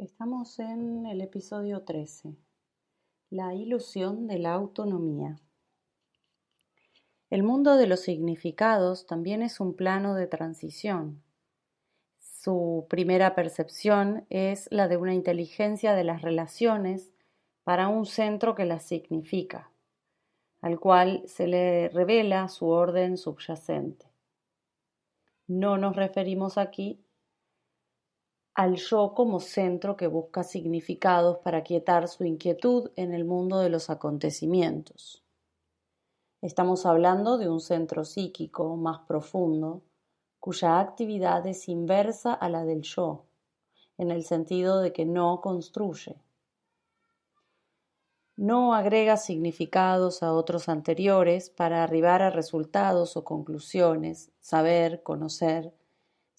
Estamos en el episodio 13, la ilusión de la autonomía. El mundo de los significados también es un plano de transición. Su primera percepción es la de una inteligencia de las relaciones para un centro que las significa, al cual se le revela su orden subyacente. No nos referimos aquí al yo como centro que busca significados para quietar su inquietud en el mundo de los acontecimientos. Estamos hablando de un centro psíquico más profundo, cuya actividad es inversa a la del yo, en el sentido de que no construye. No agrega significados a otros anteriores para arribar a resultados o conclusiones, saber, conocer,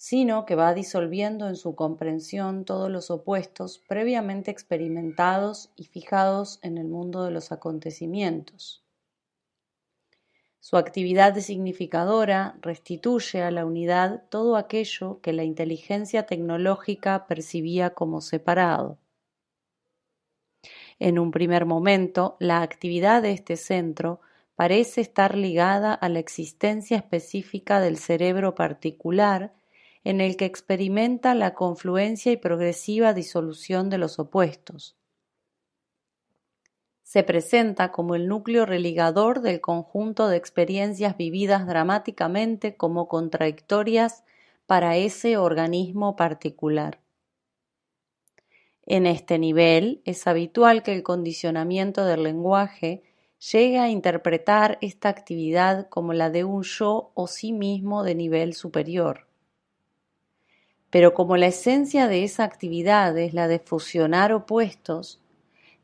sino que va disolviendo en su comprensión todos los opuestos previamente experimentados y fijados en el mundo de los acontecimientos. Su actividad de significadora restituye a la unidad todo aquello que la inteligencia tecnológica percibía como separado. En un primer momento, la actividad de este centro parece estar ligada a la existencia específica del cerebro particular en el que experimenta la confluencia y progresiva disolución de los opuestos. Se presenta como el núcleo religador del conjunto de experiencias vividas dramáticamente como contradictorias para ese organismo particular. En este nivel es habitual que el condicionamiento del lenguaje llegue a interpretar esta actividad como la de un yo o sí mismo de nivel superior. Pero como la esencia de esa actividad es la de fusionar opuestos,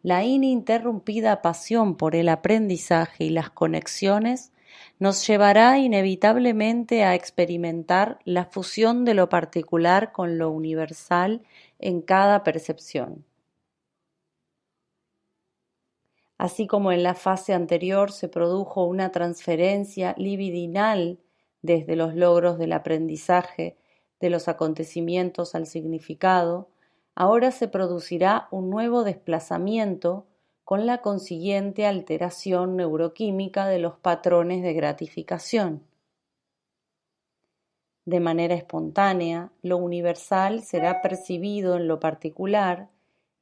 la ininterrumpida pasión por el aprendizaje y las conexiones nos llevará inevitablemente a experimentar la fusión de lo particular con lo universal en cada percepción. Así como en la fase anterior se produjo una transferencia libidinal desde los logros del aprendizaje de los acontecimientos al significado, ahora se producirá un nuevo desplazamiento con la consiguiente alteración neuroquímica de los patrones de gratificación. De manera espontánea, lo universal será percibido en lo particular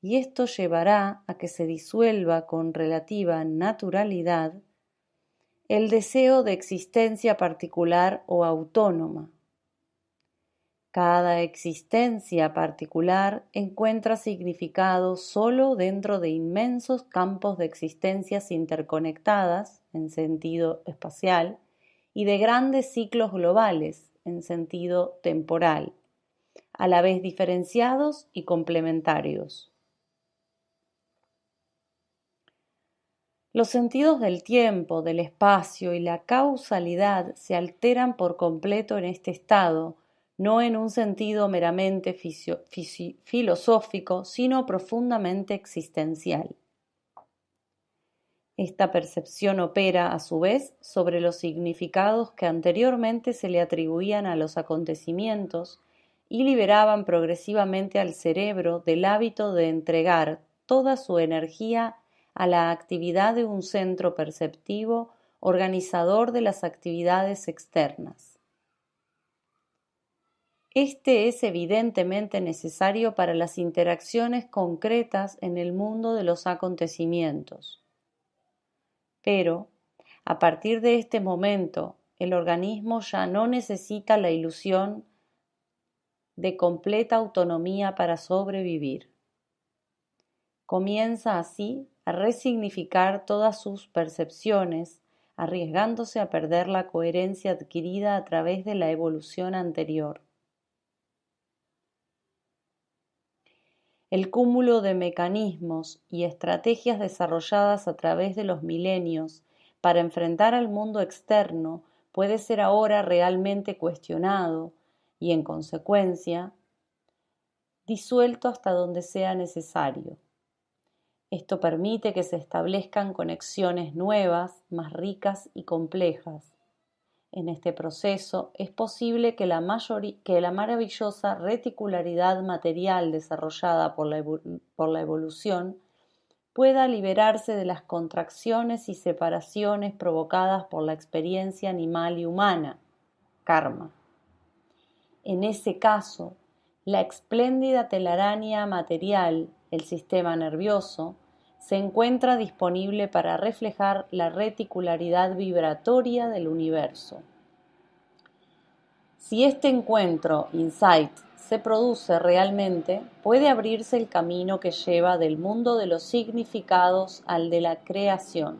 y esto llevará a que se disuelva con relativa naturalidad el deseo de existencia particular o autónoma. Cada existencia particular encuentra significado solo dentro de inmensos campos de existencias interconectadas, en sentido espacial, y de grandes ciclos globales, en sentido temporal, a la vez diferenciados y complementarios. Los sentidos del tiempo, del espacio y la causalidad se alteran por completo en este estado, no en un sentido meramente filosófico, sino profundamente existencial. Esta percepción opera, a su vez, sobre los significados que anteriormente se le atribuían a los acontecimientos y liberaban progresivamente al cerebro del hábito de entregar toda su energía a la actividad de un centro perceptivo organizador de las actividades externas. Este es evidentemente necesario para las interacciones concretas en el mundo de los acontecimientos. Pero, a partir de este momento, el organismo ya no necesita la ilusión de completa autonomía para sobrevivir. Comienza así a resignificar todas sus percepciones, arriesgándose a perder la coherencia adquirida a través de la evolución anterior. El cúmulo de mecanismos y estrategias desarrolladas a través de los milenios para enfrentar al mundo externo puede ser ahora realmente cuestionado y, en consecuencia, disuelto hasta donde sea necesario. Esto permite que se establezcan conexiones nuevas, más ricas y complejas. En este proceso es posible que la maravillosa reticularidad material desarrollada por la evolución pueda liberarse de las contracciones y separaciones provocadas por la experiencia animal y humana, karma. En ese caso, la espléndida telaraña material, el sistema nervioso, se encuentra disponible para reflejar la reticularidad vibratoria del universo. Si este encuentro, insight, se produce realmente, puede abrirse el camino que lleva del mundo de los significados al de la creación.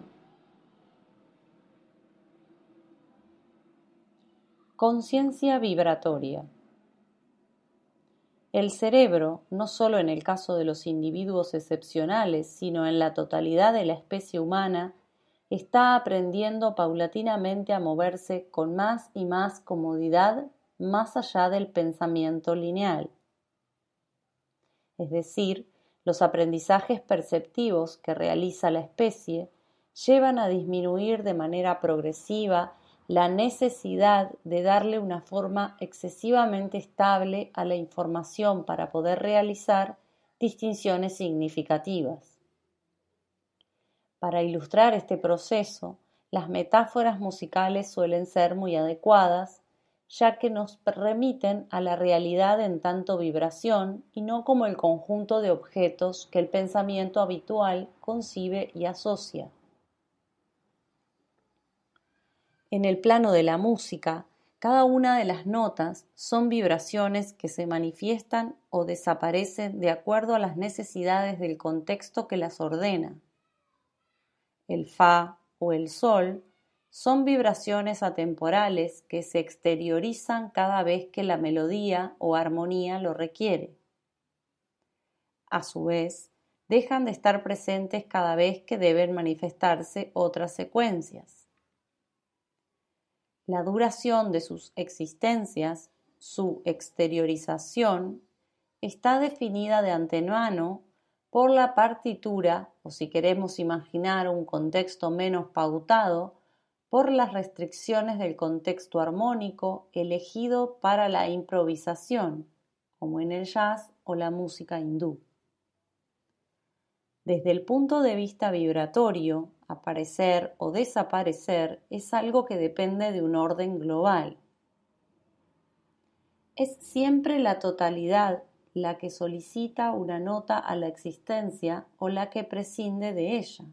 Conciencia vibratoria. El cerebro, no solo en el caso de los individuos excepcionales, sino en la totalidad de la especie humana, está aprendiendo paulatinamente a moverse con más y más comodidad más allá del pensamiento lineal. Es decir, los aprendizajes perceptivos que realiza la especie llevan a disminuir de manera progresiva la necesidad de darle una forma excesivamente estable a la información para poder realizar distinciones significativas. Para ilustrar este proceso, las metáforas musicales suelen ser muy adecuadas, ya que nos remiten a la realidad en tanto vibración y no como el conjunto de objetos que el pensamiento habitual concibe y asocia. En el plano de la música, cada una de las notas son vibraciones que se manifiestan o desaparecen de acuerdo a las necesidades del contexto que las ordena. El fa o el sol son vibraciones atemporales que se exteriorizan cada vez que la melodía o armonía lo requiere. A su vez, dejan de estar presentes cada vez que deben manifestarse otras secuencias. La duración de sus existencias, su exteriorización, está definida de antemano por la partitura, o si queremos imaginar un contexto menos pautado, por las restricciones del contexto armónico elegido para la improvisación, como en el jazz o la música hindú. Desde el punto de vista vibratorio, aparecer o desaparecer es algo que depende de un orden global. Es siempre la totalidad la que solicita una nota a la existencia o la que prescinde de ella.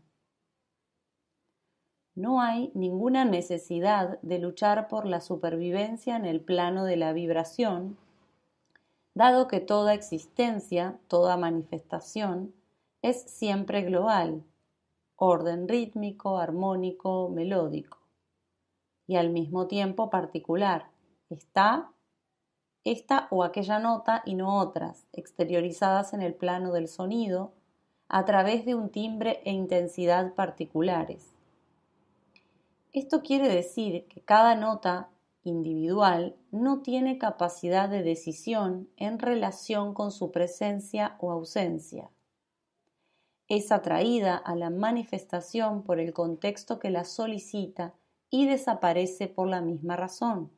No hay ninguna necesidad de luchar por la supervivencia en el plano de la vibración, dado que toda existencia, toda manifestación, es siempre global, orden rítmico, armónico, melódico, y al mismo tiempo particular. Está esta o aquella nota y no otras, exteriorizadas en el plano del sonido, a través de un timbre e intensidad particulares. Esto quiere decir que cada nota individual no tiene capacidad de decisión en relación con su presencia o ausencia. Es atraída a la manifestación por el contexto que la solicita y desaparece por la misma razón.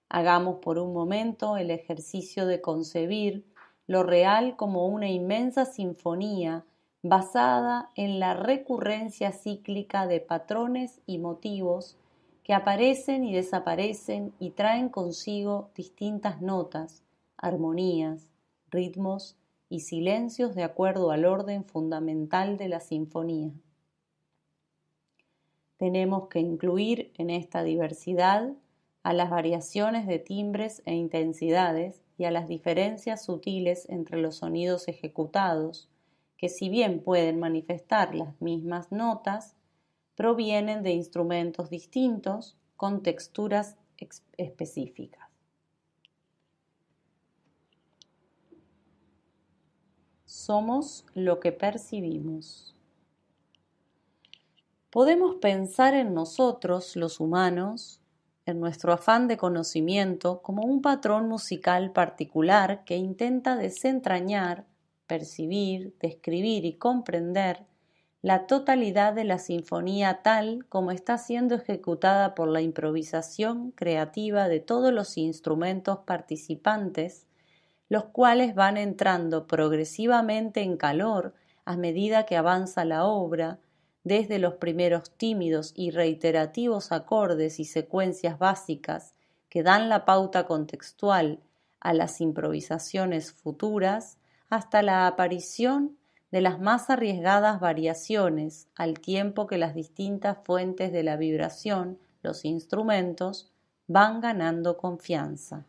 Hagamos por un momento el ejercicio de concebir lo real como una inmensa sinfonía basada en la recurrencia cíclica de patrones y motivos que aparecen y desaparecen y traen consigo distintas notas, armonías, ritmos y silencios de acuerdo al orden fundamental de la sinfonía. Tenemos que incluir en esta diversidad a las variaciones de timbres e intensidades y a las diferencias sutiles entre los sonidos ejecutados, que si bien pueden manifestar las mismas notas, provienen de instrumentos distintos con texturas específicas. Somos lo que percibimos. Podemos pensar en nosotros, los humanos, en nuestro afán de conocimiento, como un patrón musical particular que intenta desentrañar, percibir, describir y comprender la totalidad de la sinfonía tal como está siendo ejecutada por la improvisación creativa de todos los instrumentos participantes, los cuales van entrando progresivamente en calor a medida que avanza la obra, desde los primeros tímidos y reiterativos acordes y secuencias básicas que dan la pauta contextual a las improvisaciones futuras, hasta la aparición de las más arriesgadas variaciones, al tiempo que las distintas fuentes de la vibración, los instrumentos, van ganando confianza.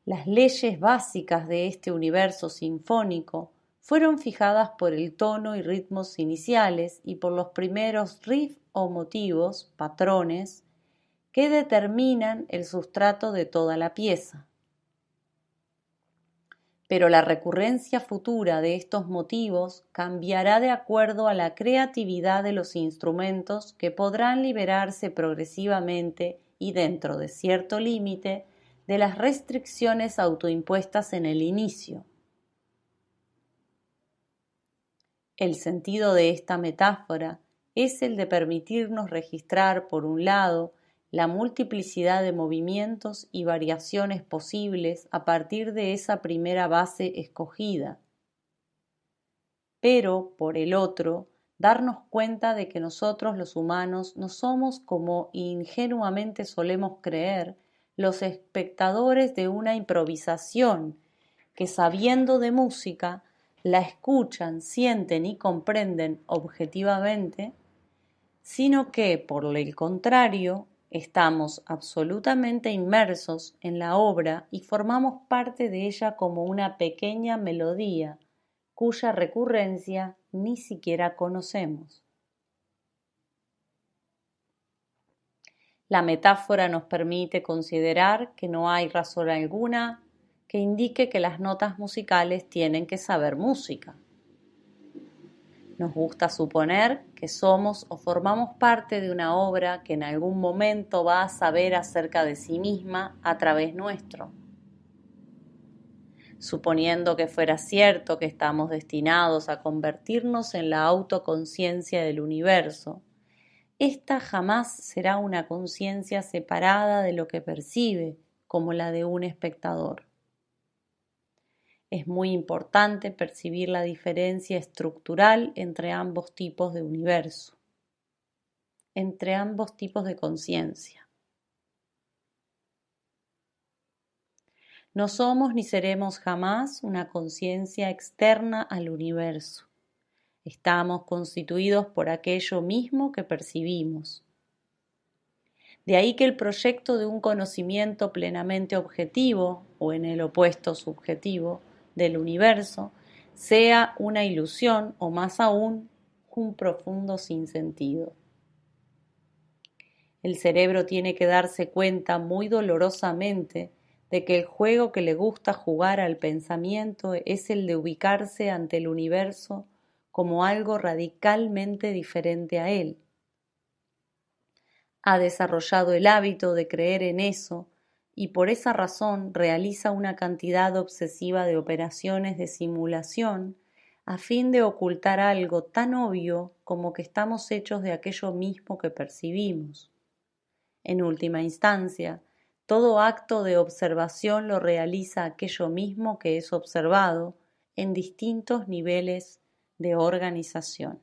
Las leyes básicas de este universo sinfónico fueron fijadas por el tono y ritmos iniciales y por los primeros riffs o motivos, patrones, que determinan el sustrato de toda la pieza. Pero la recurrencia futura de estos motivos cambiará de acuerdo a la creatividad de los instrumentos, que podrán liberarse progresivamente y dentro de cierto límite de las restricciones autoimpuestas en el inicio. El sentido de esta metáfora es el de permitirnos registrar, por un lado, la multiplicidad de movimientos y variaciones posibles a partir de esa primera base escogida, pero, por el otro, darnos cuenta de que nosotros los humanos no somos, como ingenuamente solemos creer, los espectadores de una improvisación que, sabiendo de música, la escuchan, sienten y comprenden objetivamente, sino que, por el contrario, estamos absolutamente inmersos en la obra y formamos parte de ella como una pequeña melodía cuya recurrencia ni siquiera conocemos. La metáfora nos permite considerar que no hay razón alguna que indique que las notas musicales tienen que saber música. Nos gusta suponer que somos o formamos parte de una obra que en algún momento va a saber acerca de sí misma a través nuestro. Suponiendo que fuera cierto que estamos destinados a convertirnos en la autoconciencia del universo, esta jamás será una conciencia separada de lo que percibe, como la de un espectador. Es muy importante percibir la diferencia estructural entre ambos tipos de universo, entre ambos tipos de conciencia. No somos ni seremos jamás una conciencia externa al universo. Estamos constituidos por aquello mismo que percibimos. De ahí que el proyecto de un conocimiento plenamente objetivo, o en el opuesto subjetivo, del universo, sea una ilusión o más aún, un profundo sinsentido. El cerebro tiene que darse cuenta muy dolorosamente de que el juego que le gusta jugar al pensamiento es el de ubicarse ante el universo como algo radicalmente diferente a él. Ha desarrollado el hábito de creer en eso y por esa razón realiza una cantidad obsesiva de operaciones de simulación a fin de ocultar algo tan obvio como que estamos hechos de aquello mismo que percibimos. En última instancia, todo acto de observación lo realiza aquello mismo que es observado en distintos niveles de organización.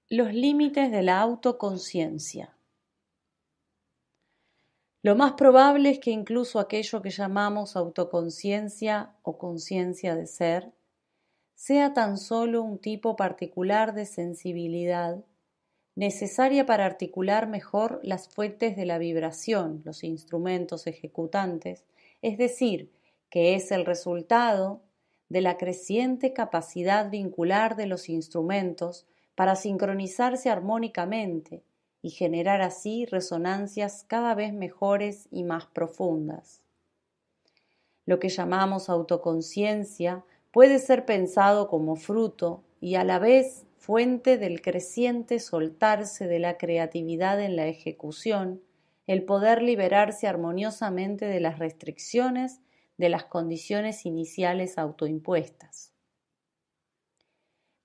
Los límites de la autoconciencia. Lo más probable es que incluso aquello que llamamos autoconciencia o conciencia de ser sea tan solo un tipo particular de sensibilidad necesaria para articular mejor las fuentes de la vibración, los instrumentos ejecutantes, es decir, que es el resultado de la creciente capacidad vincular de los instrumentos para sincronizarse armónicamente y generar así resonancias cada vez mejores y más profundas. Lo que llamamos autoconciencia puede ser pensado como fruto y a la vez fuente del creciente soltarse de la creatividad en la ejecución, el poder liberarse armoniosamente de las restricciones de las condiciones iniciales autoimpuestas.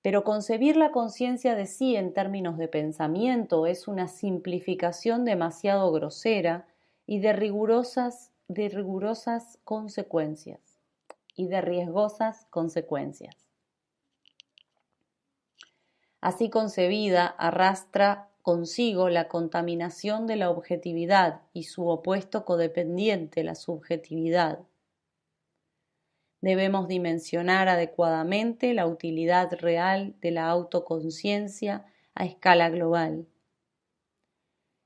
Pero concebir la conciencia de sí en términos de pensamiento es una simplificación demasiado grosera y de rigurosas consecuencias y de riesgosas consecuencias. Así concebida, arrastra consigo la contaminación de la objetividad y su opuesto codependiente, la subjetividad. Debemos dimensionar adecuadamente la utilidad real de la autoconciencia a escala global.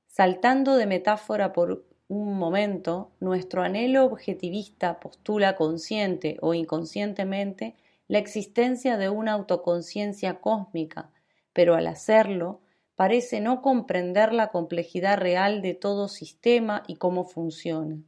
Saltando de metáfora por un momento, nuestro anhelo objetivista postula consciente o inconscientemente la existencia de una autoconciencia cósmica, pero al hacerlo parece no comprender la complejidad real de todo sistema y cómo funciona.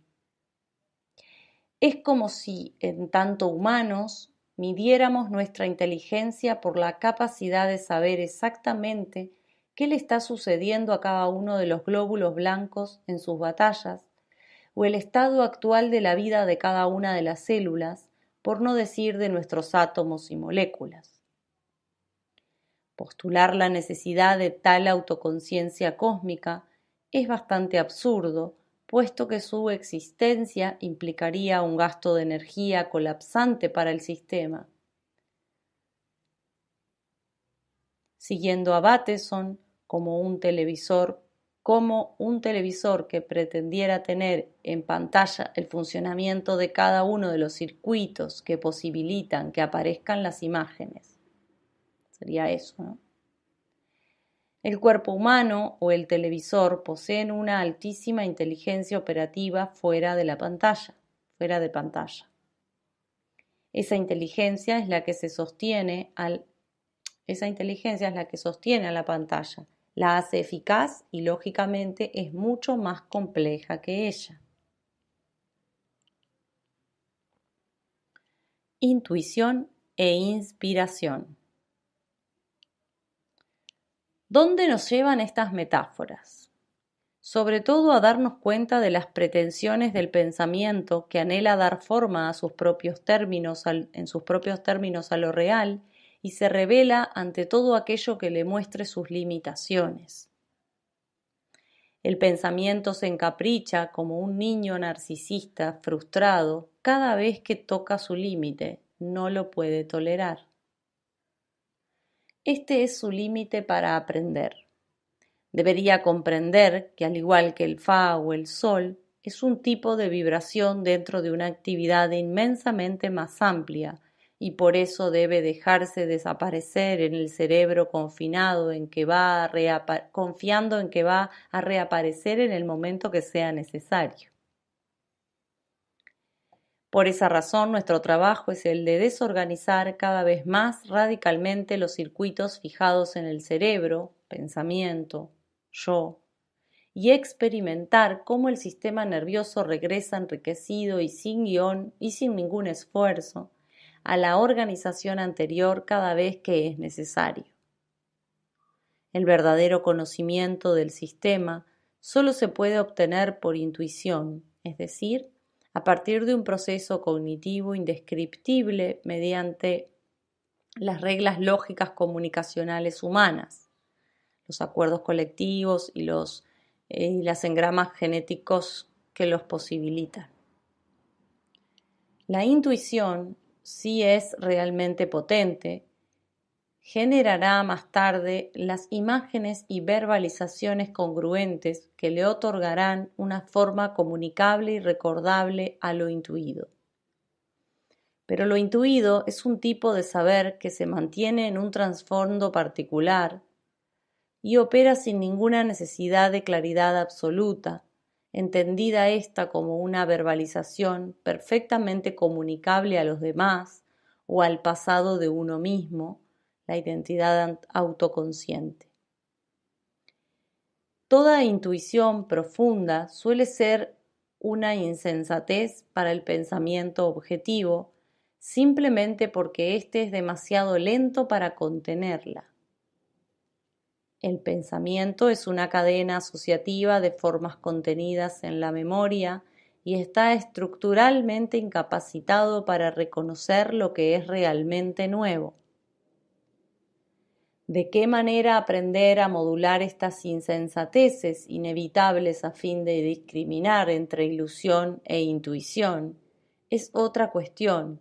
Es como si, en tanto humanos, midiéramos nuestra inteligencia por la capacidad de saber exactamente qué le está sucediendo a cada uno de los glóbulos blancos en sus batallas, o el estado actual de la vida de cada una de las células, por no decir de nuestros átomos y moléculas. Postular la necesidad de tal autoconciencia cósmica es bastante absurdo, puesto que su existencia implicaría un gasto de energía colapsante para el sistema. Siguiendo a Bateson, como un televisor que pretendiera tener en pantalla el funcionamiento de cada uno de los circuitos que posibilitan que aparezcan las imágenes. Sería eso, ¿no? El cuerpo humano o el televisor poseen una altísima inteligencia operativa fuera de pantalla. Esa inteligencia es la que sostiene a la pantalla, la hace eficaz y lógicamente es mucho más compleja que ella. Intuición e inspiración. ¿Dónde nos llevan estas metáforas? Sobre todo a darnos cuenta de las pretensiones del pensamiento que anhela dar forma a sus propios términos, en sus propios términos a lo real y se revela ante todo aquello que le muestre sus limitaciones. El pensamiento se encapricha como un niño narcisista frustrado cada vez que toca su límite, no lo puede tolerar. Este es su límite para aprender. Debería comprender que al igual que el Fa o el Sol, es un tipo de vibración dentro de una actividad inmensamente más amplia y por eso debe dejarse desaparecer en el cerebro confiando en que va a reaparecer en el momento que sea necesario. Por esa razón, nuestro trabajo es el de desorganizar cada vez más radicalmente los circuitos fijados en el cerebro, pensamiento, yo, y experimentar cómo el sistema nervioso regresa enriquecido y sin guión y sin ningún esfuerzo a la organización anterior cada vez que es necesario. El verdadero conocimiento del sistema solo se puede obtener por intuición, es decir, a partir de un proceso cognitivo indescriptible mediante las reglas lógicas comunicacionales humanas, los acuerdos colectivos y las engramas genéticos que los posibilitan. La intuición, si es realmente potente, generará más tarde las imágenes y verbalizaciones congruentes que le otorgarán una forma comunicable y recordable a lo intuido. Pero lo intuido es un tipo de saber que se mantiene en un trasfondo particular y opera sin ninguna necesidad de claridad absoluta, entendida ésta como una verbalización perfectamente comunicable a los demás o al pasado de uno mismo, la identidad autoconsciente. Toda intuición profunda suele ser una insensatez para el pensamiento objetivo simplemente porque éste es demasiado lento para contenerla. El pensamiento es una cadena asociativa de formas contenidas en la memoria y está estructuralmente incapacitado para reconocer lo que es realmente nuevo. ¿De qué manera aprender a modular estas insensateces inevitables a fin de discriminar entre ilusión e intuición? Es otra cuestión,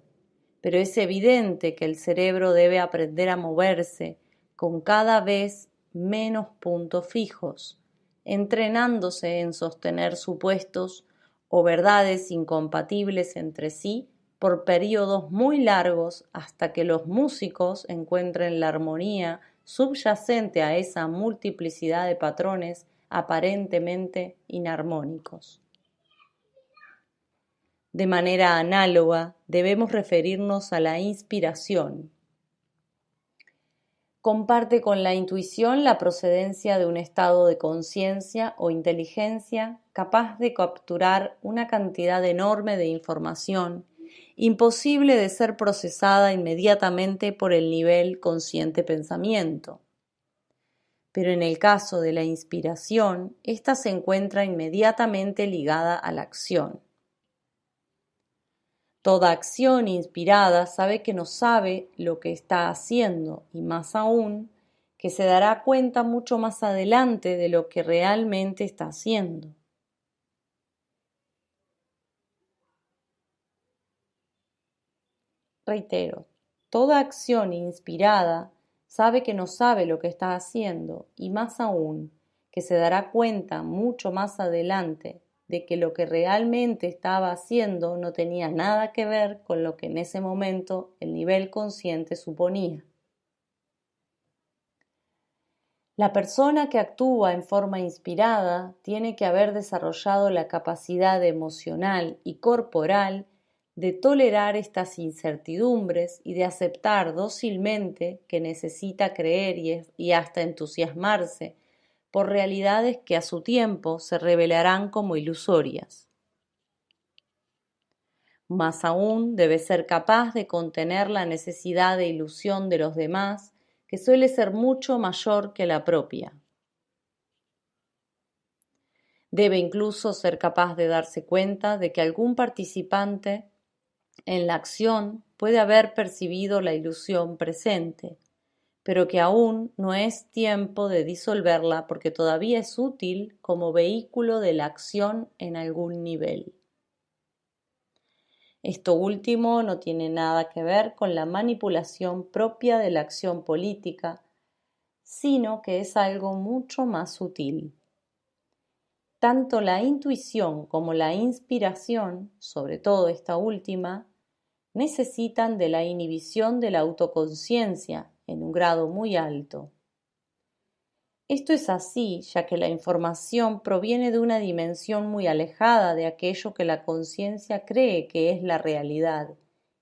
pero es evidente que el cerebro debe aprender a moverse con cada vez menos puntos fijos, entrenándose en sostener supuestos o verdades incompatibles entre sí por periodos muy largos hasta que los músicos encuentren la armonía subyacente a esa multiplicidad de patrones aparentemente inarmónicos. De manera análoga, debemos referirnos a la inspiración. Comparte con la intuición la procedencia de un estado de conciencia o inteligencia capaz de capturar una cantidad enorme de información, imposible de ser procesada inmediatamente por el nivel consciente pensamiento. Pero en el caso de la inspiración, ésta se encuentra inmediatamente ligada a la acción. Toda acción inspirada sabe que no sabe lo que está haciendo y más aún que se dará cuenta mucho más adelante de lo que realmente está haciendo. Reitero, toda acción inspirada sabe que no sabe lo que está haciendo y más aún que se dará cuenta mucho más adelante de que lo que realmente estaba haciendo no tenía nada que ver con lo que en ese momento el nivel consciente suponía. La persona que actúa en forma inspirada tiene que haber desarrollado la capacidad emocional y corporal de tolerar estas incertidumbres y de aceptar dócilmente que necesita creer y hasta entusiasmarse por realidades que a su tiempo se revelarán como ilusorias. Más aún debe ser capaz de contener la necesidad de ilusión de los demás, que suele ser mucho mayor que la propia. Debe incluso ser capaz de darse cuenta de que algún participante en la acción puede haber percibido la ilusión presente, pero que aún no es tiempo de disolverla porque todavía es útil como vehículo de la acción en algún nivel. Esto último no tiene nada que ver con la manipulación propia de la acción política, sino que es algo mucho más sutil. Tanto la intuición como la inspiración, sobre todo esta última, necesitan de la inhibición de la autoconciencia en un grado muy alto. Esto es así, ya que la información proviene de una dimensión muy alejada de aquello que la conciencia cree que es la realidad,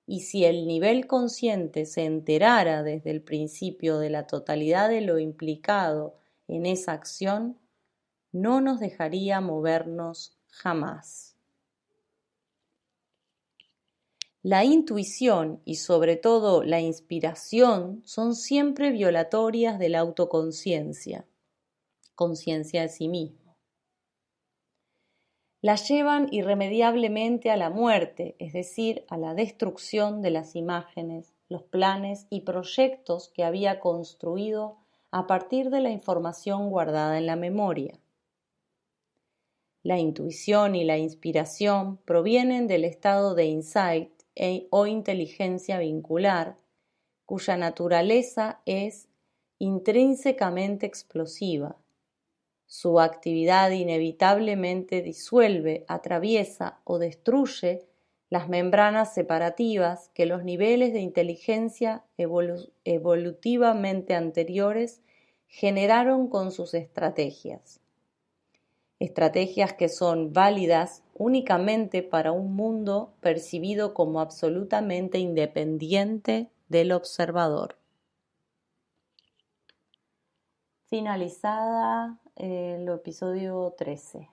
y si el nivel consciente se enterara desde el principio de la totalidad de lo implicado en esa acción, no nos dejaría movernos jamás. La intuición y sobre todo la inspiración son siempre violatorias de la autoconciencia, conciencia de sí mismo. La llevan irremediablemente a la muerte, es decir, a la destrucción de las imágenes, los planes y proyectos que había construido a partir de la información guardada en la memoria. La intuición y la inspiración provienen del estado de insight o inteligencia vincular, cuya naturaleza es intrínsecamente explosiva. Su actividad inevitablemente disuelve, atraviesa o destruye las membranas separativas que los niveles de inteligencia evolutivamente anteriores generaron con sus estrategias. Estrategias que son válidas únicamente para un mundo percibido como absolutamente independiente del observador. Finalizada el episodio 13.